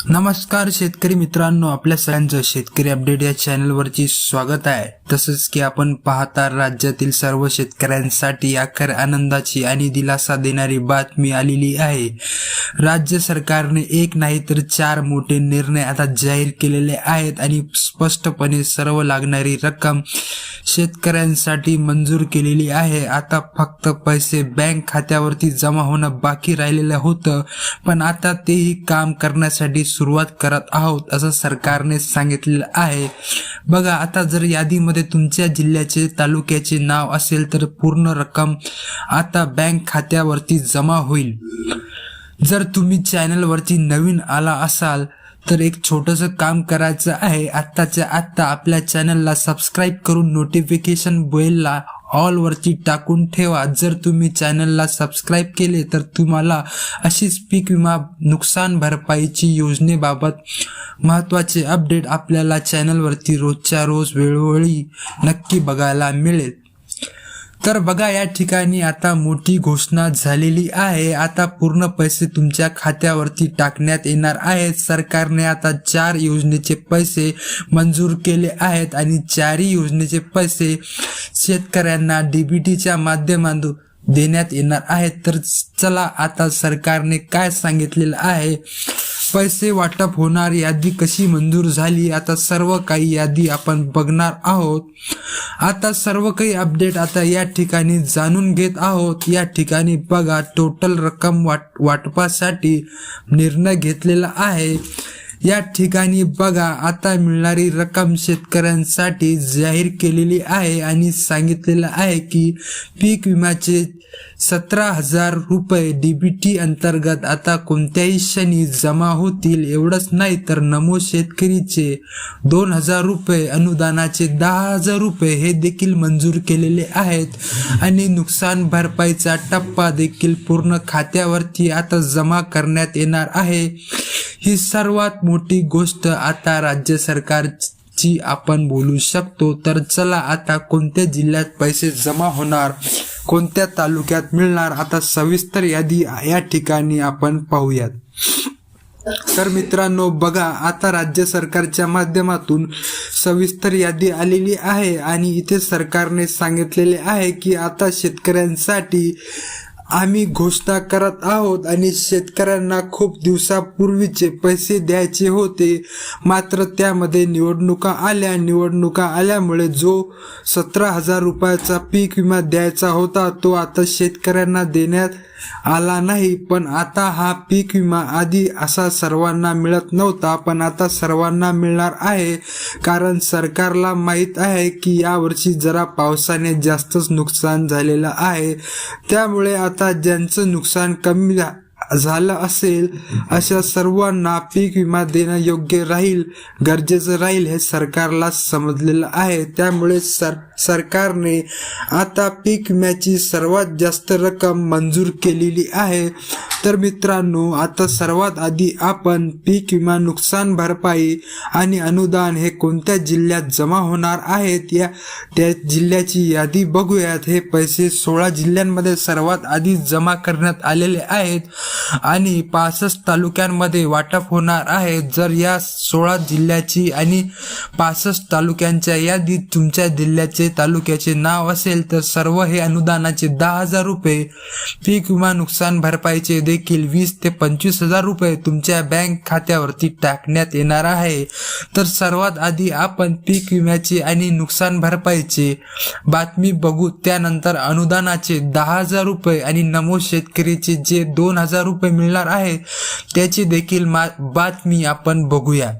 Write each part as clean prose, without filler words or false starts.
नमस्कार शेतकरी मित्रांनो, आपल्या सगळ्यांचं शेतकरी अपडेट या चॅनलवरती स्वागत आहे। तसंच की आपण पाहता राज्यातील सर्व शेतकऱ्यांसाठी अखेर आनंदाची आणि दिलासा देणारी बातमी आलेली आहे। राज्य सरकारने एक नाही तर 4 मोठे निर्णय आता जाहीर केलेले आहेत आणि स्पष्टपणे सर्व लागणारी रक्कम शेतकऱ्यांसाठी मंजूर केलेली आहे। आता फक्त पैसे बँक खात्यावरती जमा होणं बाकी राहिलेलं होतं, पण आता तेही काम करण्यासाठी सुरुवात करत आहोत असं सरकारने सांगितलेलं आहे। बघा, आता जर यादीमध्ये तुमच्या जिल्ह्याचे तालुक्याचे नाव असेल तर पूर्ण रक्कम आता बँक खात्यावरती जमा होईल। जर तुम्ही चॅनलवरती नवीन आला असाल तर एक छोटंसं काम करायचं आहे। आत्ताच्या आत्ता आपल्या चॅनलला सबस्क्राईब करून नोटिफिकेशन बेलला ऑल वरती टाकून ठेवा। जर तुम्ही चॅनलला सबस्क्राईब केले तर तुम्हाला अशीच पीक विमा नुकसान भरपाईची योजनेबाबत महत्त्वाचे अपडेट आपल्याला चॅनलवरती रोजच्या रोज वेळोवेळी नक्की बघायला मिळेल। तर बघा, या ठिकाणी आता मोठी घोषणा झालेली आहे। आता पूर्ण पैसे तुमच्या खात्यावरती टाकण्यात येणार आहेत। सरकारने आता 4 योजनेचे पैसे मंजूर केले आहेत आणि 4ही योजनेचे पैसे शेतकऱ्यांना डीबीटीच्या माध्यमातून देण्यात येणार आहेत। तर चला, आता सरकारने काय सांगितलेलं आहे, पैसे वाटप होणार, यादी कशी मंजूर झाली, आता सर्व काही यादी आपण बघणार आहोत। आता सर्व काही अपडेट आता या ठिकाणी जाणून घेत आहोत। या ठिकाणी बघा, टोटल रक्कम वाटपासाठी निर्णय घेतलेला आहे। या ठिकाणी बघा, आता मिळणारी रक्कम शेतकऱ्यांसाठी जाहीर केलेली आहे आणि सांगितलेलं आहे की पीक विम्याचे 17,000 रुपये डीबीटी अंतर्गत आता कोणत्याही क्षणी जमा होतील। एवढंच नाही तर नमो शेतकरीचे 2,000 रुपये, अनुदानाचे 10,000 रुपये हे देखील मंजूर केलेले आहेत आणि नुकसान भरपाईचा टप्पा देखील पूर्ण खात्यावरती आता जमा करण्यात येणार आहे। ही सर्वात मोठी गोष्ट आता राज्य सरकारची आपण बोलू शकतो। तर चला, आता कोणत्या जिल्ह्यात पैसे जमा होणार, कोणत्या तालुक्यात मिळणार, आता सविस्तर यादी या ठिकाणी आपण पाहूयात। तर मित्रांनो बघा, आता राज्य सरकारच्या माध्यमातून सविस्तर यादी आलेली आहे आणि इथे सरकारने सांगितलेले आहे की आता शेतकऱ्यांसाठी आम्ही घोषणा करत आहोत आणि शेतकऱ्यांना खूप दिवसापूर्वीचे पैसे द्यायचे होते, मात्र त्यामध्ये निवडणुका आल्यामुळे जो 17,000 रुपयाचा पीक विमा द्यायचा होता तो आता शेतकऱ्यांना देण्यात आला नाही। पण आता हा पीक विमा आधी असा सर्वांना मिळत नव्हता, पण आता सर्वांना मिळणार आहे, कारण सरकारला माहीत आहे की यावर्षी जरा पावसाने जास्तच नुकसान झालेलं आहे। त्यामुळे आता ज्यांचं नुकसान कमी झालं असेल अशा सर्वांना पीक विमा देणं योग्य राहील, गरजेचं राहील हे सरकारला समजलेलं आहे। त्यामुळे सरकारने आता पीक विम्याची सर्वात जास्त रक्कम मंजूर केलेली आहे। तर मित्रांनो, आता सर्वात आधी आपण पीक विमा नुकसान भरपाई आणि अनुदान हे कोणत्या जिल्ह्यात जमा होणार आहेत त्या जिल्ह्याची यादी बघूयात। हे पैसे 16 जिल्ह्यांमध्ये सर्वात आधी जमा करण्यात आलेले आहेत आणि 65 तालुक्यांमध्ये वाटप होणार आहे। जर या 16 जिल्ह्याची आणि 65 तालुक्यांच्या यादीत तुमच्या जिल्ह्याचे तालुक्याचे नाव असेल तर सर्व हे अनुदानाचे 10,000 रुपये, पीक विमा नुकसान भरपाईचे देखील 20 ते 25,000 रुपये तुमच्या बँक खात्यावरती टाकण्यात येणार आहे। तर सर्वात आधी आपण पीक विम्याचे आणि नुकसान भरपाईचे बातमी बघू, त्यानंतर अनुदानाचे 10,000 रुपये आणि नमो शेतकरीचे जे 2,000 रुपये मिळणार आहे त्याची देखील बातमी आपण बघूया।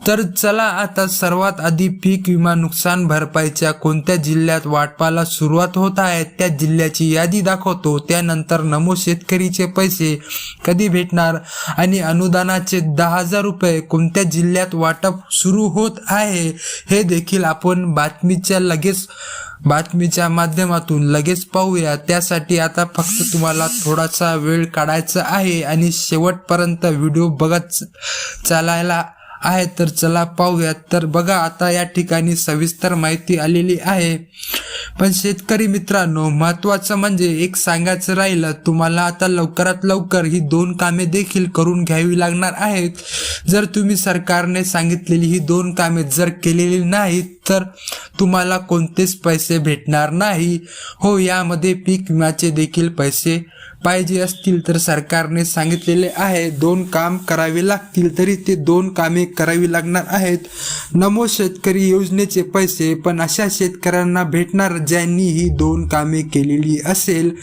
तर चला, आता सर्वात आधी पीक विमा नुकसान भरपाईच्या कोणत्या जिल्ह्यात वाटपाला सुरुवात होत आहे त्या जिल्ह्याची यादी दाखवतो। त्यानंतर नमो शेतकरीचे पैसे कधी भेटणार आणि अनुदानाचे 10,000 रुपये कोणत्या जिल्ह्यात वाटप सुरू होत आहे हे देखील आपण बातमीच्या माध्यमातून लगेच पाहूया। त्यासाठी आता फक्त तुम्हाला थोडासा वेळ काढायचा आहे आणि शेवटपर्यंत व्हिडिओ बघत चालायला आहे। तर चला पाहूयात। तर बघा, आता या ठिकाणी सविस्तर माहिती आलेली आहे। पण शेतकरी मित्रांनो, महत्वाचं म्हणजे एक सांगायचं राहिलं, तुम्हाला आता लवकरात लवकर ही 2 कामे देखील करून घ्यावी लागणार आहेत. जर तुम्ही सरकारने सांगितलेली ही 2 कामे जर केलेली नाहीत तर तुम्हाला कोणतेच पैसे भेटणार नाही. हो, यामध्ये पीक विम्याचे देखील पैसे पाहिजे असतील तर सरकारने सांगितलेले आहे 2 काम करावे लागतील, तरी ते 2 कामे करावी लागणार आहेत. नमो शेतकरी योजनेचे पैसे पण अशा शेतकऱ्यांना भेटणार ज्यांनी ही 2 कामे केलेली असेल.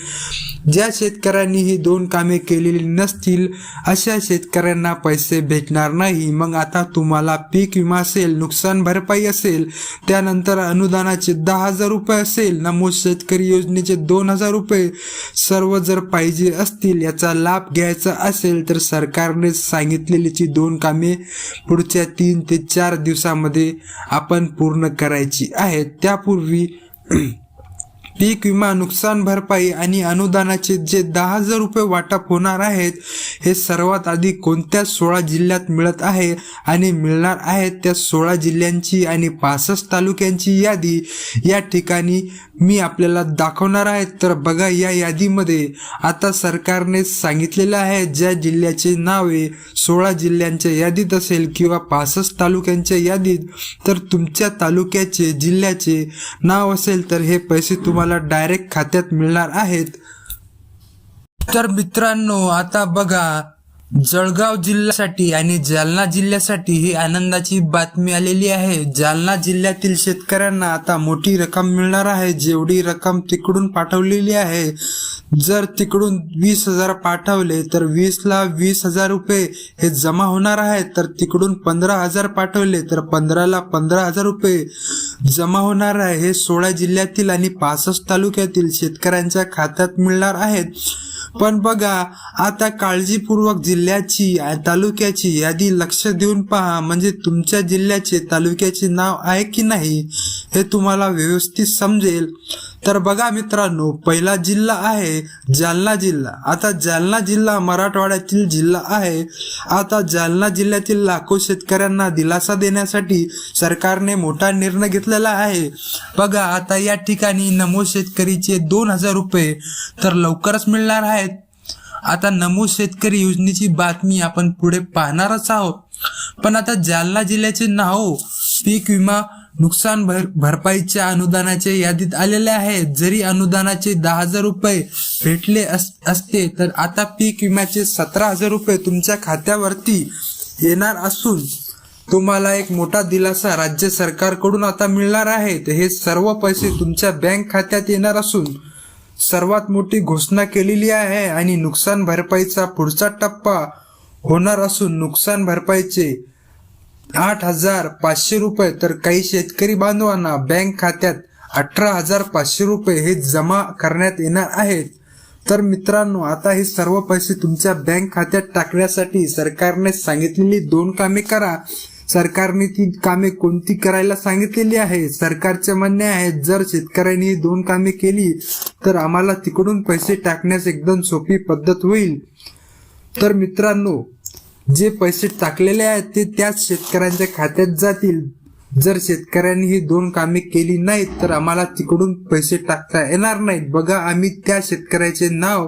ज्या शेतकऱ्यांनी ही 2 कामे केलेली नसतील अशा शेतकऱ्यांना पैसे भेटणार नाही. मग आता तुम्हाला पीक विमा असेल, नुकसान भरपाई असेल, त्यानंतर अनुदानाचे 10,000 रुपये असेल, नमो शेतकरी योजनेचे 2,000 रुपये सर्व जर पाहिजे असतील, याचा लाभ घ्यायचा असेल तर सरकारने सांगितलेली 2 कामे पुढच्या 3 ते 4 दिवसामध्ये आपण पूर्ण करायची आहेत. त्यापूर्वी पीक विमा, नुकसान भरपाई आणि अनुदानाचे जे 10,000 रुपये वाटप होणार आहेत, हे सर्वात आधी कोणत्या 16 जिल्ह्यात मिळत आहे आणि मिळणार आहेत त्या 16 जिल्ह्यांची आणि 65 तालुक्यांची यादी या ठिकाणी मी आपल्याला दाखवणार आहे. तर बघा, या यादीमध्ये आता सरकारने सांगितलेलं आहे ज्या जिल्ह्याचे नावे 16 जिल्ह्यांच्या यादीत असेल किंवा 65 तालुक्यांच्या यादीत, तर तुमच्या तालुक्याचे, जिल्ह्याचे नाव असेल तर हे पैसे तुम्हाला डायरेक्ट खात्यात मिळणार आहेत. तर मित्रांनो, आता बघा, जळगाव जिल्ह्यासाठी आणि जालना जिल्ह्यासाठी ही आनंदाची बातमी आलेली आहे. जालना जिल्ह्यातील शेतकऱ्यांना आता मोठी रक्कम मिळणार आहे. जेवढी रक्कम तिकडून पाठवलेली आहे, जर तिकडून 20,000 पाठवले तर 20ला 20,000 रुपये हे जमा होणार आहेत. तर तिकडून 15,000 पाठवले तर 15ला 15,000 रुपये जमा होणार आहे. हे 16 जिल्ह्यातील आणि 65 तालुक्यातील शेतकऱ्यांच्या खात्यात मिळणार आहेत. पण बघा, आता काळजीपूर्वक जिल्ह्याची, तालुक्याची यादी लक्ष देऊन पहा, म्हणजे तुमच्या जिल्ह्याचे, तालुक्याचे नाव आहे की नाही हे तुम्हाला व्यवस्थित समजेल. तर बघा मित्रांनो, पहिला जिल्हा आहे जालना जिल्हा. आता जालना जिल्हा मराठवाड्यातील जिल्हा आहे. आता जालना जिल्ह्यातील लाखो शेतकऱ्यांना दिलासा देण्यासाठी सरकारने मोठा निर्णय घेतलेला आहे. बघा, आता या ठिकाणी नमो शेतकरीचे 2,000 रुपये तर लवकरच मिळणार आहेत. आता नमो शेतकरी योजनेची बातमी आपण पुढे पाहणारच आहोत. पण आता जालना जिल्ह्याचे नाव पीक विमा, नुकसान भरपाईच्या अनुदानाच्या यादीत आलेले आहे. जरी अनुदानाचे 10,000 रुपये भेटले असते तर आता पीक विम्याचे 17,000 रुपये तुमच्या खात्यावरती येणार असून तुम्हाला एक मोठा दिलासा राज्य सरकारकडून आता मिळणार आहे. हे सर्व पैसे तुमच्या बँक खात्यात येणार असून सर्वात मोठी घोषणा केलेली आहे. आणि नुकसान भरपाईचा पुढचा टप्पा होणार असून नुकसान भरपाईचे 8,500 रुपये तर काही शेतकरी बांधवांना बँक खात्यात 18,500 रुपये हे जमा करण्यात येणार आहेत. तर मित्रांनो, आता हे सर्व पैसे तुमच्या बँक खात्यात टाकण्यासाठी सरकारने सांगितलेली 2 कामे करा. सरकारने ती कामे कोणती करायला सांगितलेली आहे? सरकारचे म्हणणे आहे, जर शेतकऱ्यांनी 2 कामे केली तर आम्हाला तिकडून पैसे टाकण्यास एकदम सोपी पद्धत होईल. तर मित्रांनो, जे पैसे टाकलेले आहेत ते त्याच शेतकऱ्यांच्या खात्यात जातील. जर शेतकऱ्यांनी ही 2 कामे केली नाहीत तर आम्हाला तिकडून पैसे टाकता येणार नाहीत. बघा, आम्ही त्या शेतकऱ्याचे नाव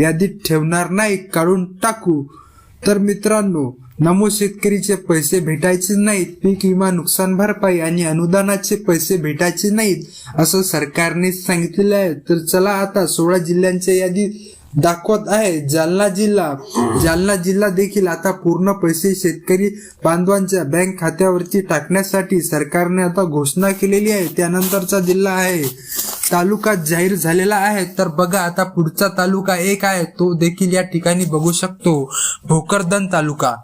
यादीत ठेवणार नाही, काढून टाकू. तर मित्रांनो, नमो शेतकरीचे पैसे भेटायचे नाहीत, पीक विमा, नुकसान भरपाई आणि अनुदानाचे पैसे भेटायचे नाहीत असं सरकारने सांगितलेलं आहे. तर चला आता 16 जिल्ह्यांच्या यादी दाखवत आहे. जालना जिल्हा देखील आता पूर्ण पैसे शेतकरी बांधवांच्या बँक खात्यावरती टाकण्यासाठी सरकारने आता घोषणा केलेली आहे. त्यानंतरचा जिल्हा आहे, तालुका जाहीर झालेला आहे. तर बघा, आता पुढचा तालुका एक आहे, तो देखील या ठिकाणी बघू शकतो, भोकरदन तालुका.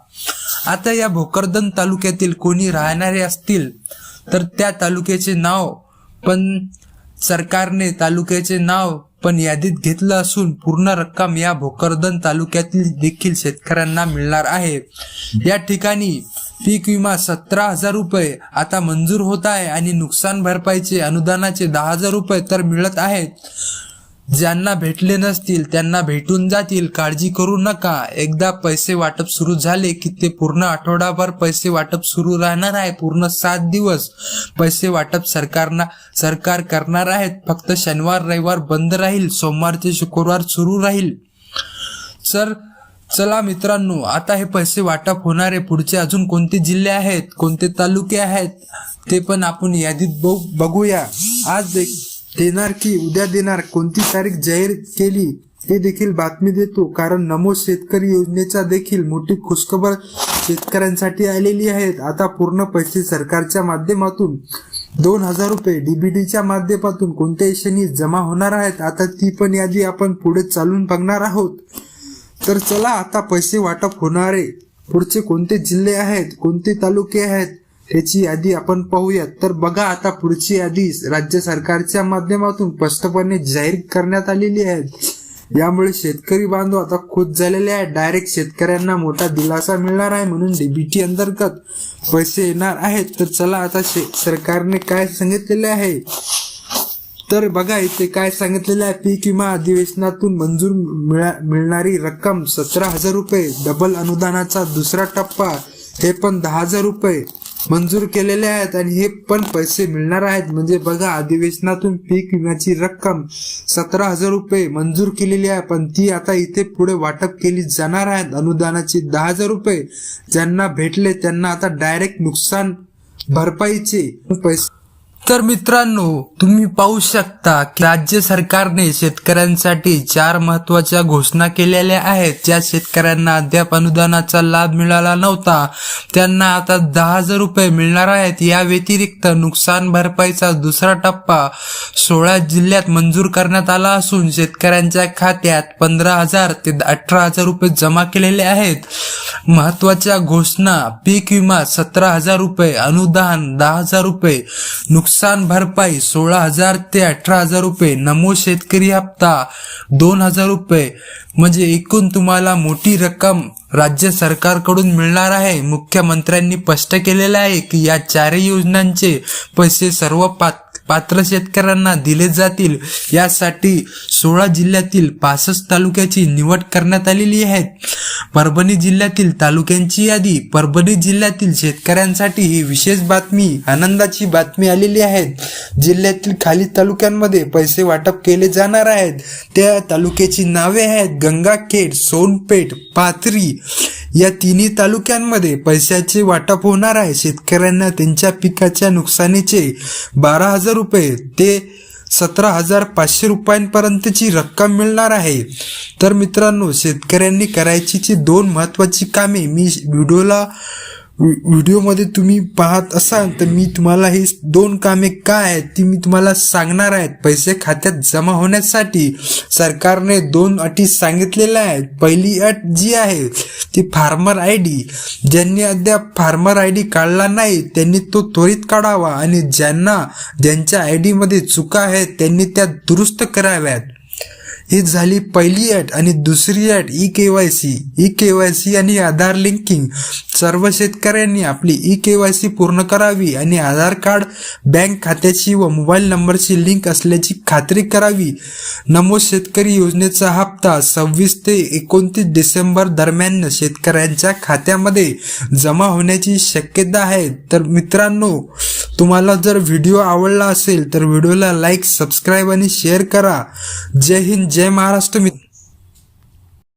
आता या भोकरदन तालुक्यातील कोणी राहणारे असतील तर त्या तालुक्याचे नाव पण सरकारने तालुक्याचे नाव पण यादीत घेतलं असून पूर्ण रक्कम या भोकरदन तालुक्यातील देखील शेतकऱ्यांना मिळणार आहे. या ठिकाणी पीक विमा 17,000 रुपये आता मंजूर होत आहे आणि नुकसान भरपाईचे अनुदानाचे 10,000 रुपये तर मिळत आहेत. ज्यांना भेटले नसतील त्यांना भेटून जातील, काळजी करू नका। एकदा पैसे वाटप सुरू झाले की ते पूर्ण आठवडाभर पैसे वाटप सुरू राहणार आहे। पूर्ण 7 दिवस पैसे वाटप सरकार करणार आहेत। फक्त शनिवार रविवार बंद राहील, सोमवार ते शुक्रवार सुरू राहील। चला मित्रांनो, आता हे पैसे वाटप होणारे पुढचे अजून कोणते जिल्हे आहेत, कोणते तालुके आहेत ते पण आपण यादीत बघूया। आज देणार की उद्या देणार, कोणती तारीख जाहीर केली हे देखील बातमी देतो। कारण नमो शेतकरी योजनेचा देखील मोठी खुशखबर शेतकऱ्यांसाठी आलेली आहे। आता पूर्ण पैसे सरकारच्या माध्यमातून 2000 रुपये डीबीटीच्या माध्यमातून कोणत्याही क्षणी जमा होणार आहेत। आता ती पण यादी आपण पुढे चालून बघणार आहोत। तर चला आता पैसे वाटप होणारे पुढचे कोणते जिल्हे आहेत, कोणते तालुके आहेत त्याची यादी आपण पाहूयात। तर बघा, आता पुढची यादी राज्य सरकारच्या माध्यमातून स्पष्टपणे जाहीर करण्यात आलेली आहे। यामुळे शेतकरी बांधव आता खुश झालेले आहे। डायरेक्ट शेतकऱ्यांना मोठा दिलासा मिळणार आहे, म्हणून डीबीटी अंतर्गत पैसे येणार आहेत। तर चला आता सरकारने काय सांगितलेले आहे तर बघा, इथे काय सांगितलेलं आहे। पीक विमा अधिवेशनातून मंजूर मिळणारी रक्कम 17,000 रुपये, डबल अनुदानाचा दुसरा टप्पा हे पण 10,000 रुपये मंजूर केलेले आहेत आणि हे पण पैसे मिळणार आहेत। म्हणजे बघा, अधिवेशनातून पीक विम्याची रक्कम 17,000 रुपये मंजूर केलेली आहे, पण ती आता इथे पुढे वाटप केली जाणार आहेत। अनुदानाची 10,000 रुपये ज्यांना भेटले त्यांना आता डायरेक्ट नुकसान भरपाईचे पैसे। तर मित्रांनो, तुम्ही पाहू शकता की राज्य सरकारने शेतकऱ्यांसाठी 4 महत्वाच्या घोषणा केलेल्या आहेत। ज्या शेतकऱ्यांना अद्याप अनुदानाचा लाभ मिळाला नव्हता त्यांना आता 10,000 रुपये मिळणार आहेत। या व्यतिरिक्त नुकसान भरपाईचा दुसरा टप्पा 16 जिल्ह्यात मंजूर करण्यात आला असून शेतकऱ्यांच्या खात्यात 15,000 ते 18,000 रुपये जमा केलेले आहेत। महत्वाच्या घोषणा: पीक विमा 17,000 रुपये, अनुदान 10,000 रुपये, नुकसान भरपाई 16,000 ते 18,000 रुपये, नमो शेतकरी हप्ता 2,000 रुपये। म्हणजे एकूण तुम्हाला मोठी रक्कम राज्य सरकारकडून मिळणार आहे। मुख्यमंत्र्यांनी स्पष्ट केलेलं आहे की या 4 योजनांचे पैसे सर्व पात्र शेतकऱ्यांना दिले जातील। यासाठी 16 जिल्ह्यातील 65 तालुक्याची निवड करण्यात आलेली आहे। परभणी जिल्ह्यातील तालुक्यांची यादी: परभणी जिल्ह्यातील शेतकऱ्यांसाठी ही विशेष बातमी, आनंदाची बातमी आलेली आहे। जिल्ह्यातील खालील तालुक्यांमध्ये पैसे वाटप केले जाणार आहेत। त्या तालुक्याची नावे आहेत: गंगाखेड, सोनपेठ, पाथरी। या तिन्ही तालुक्यांमध्ये पैशाचे वाटप होणार आहे। शेतकऱ्यांना त्यांच्या पिकाच्या नुकसानीचे 12,000 रुपये ते 17,500 रुपयांपर्यंतची रक्कम मिळणार आहे। तर मित्रांनो, शेतकऱ्यांनी करायची 2 महत्वाची कामे मी व्हिडिओमध्ये तुम्ही पाहत असाल तर मी तुम्हाला ही 2 कामे काय आहेत ती मी तुम्हाला सांगणार आहे। पैसे खात्यात जमा होण्यासाठी सरकारने 2 अटी सांगितलेल्या आहेत। पहिली अट जी आहे ती फार्मर आयडी। ज्यांनी अद्याप फार्मर आयडी काढला नाही त्यांनी तो त्वरित काढावा आणि ज्यांच्या आयडी मध्ये चुका आहेत त्यांनी त्या दुरुस्त कराव्यात। ही झाली पहिली अट। आणि दुसरी अट ई-केवायसी आणि आधार लिंकिंग। सर्व शेतकऱ्यांनी आपली ई-केवायसी पूर्ण करावी आणि आधार कार्ड, बँक खात्याची व मोबाईल नंबरची लिंक असल्याची खात्री करावी। नमो शेतकरी योजनेचा हप्ता 26 ते 29 डिसेंबर दरम्यान शेतकऱ्यांच्या खात्यामध्ये जमा होण्याची शक्यता आहे। तर मित्रांनो, तुम्हाला जर व्हिडिओ आवडला असेल तर व्हिडिओला लाईक, सबस्क्राईब आणि शेअर करा। जय हिंद, जय महाराष्ट्र।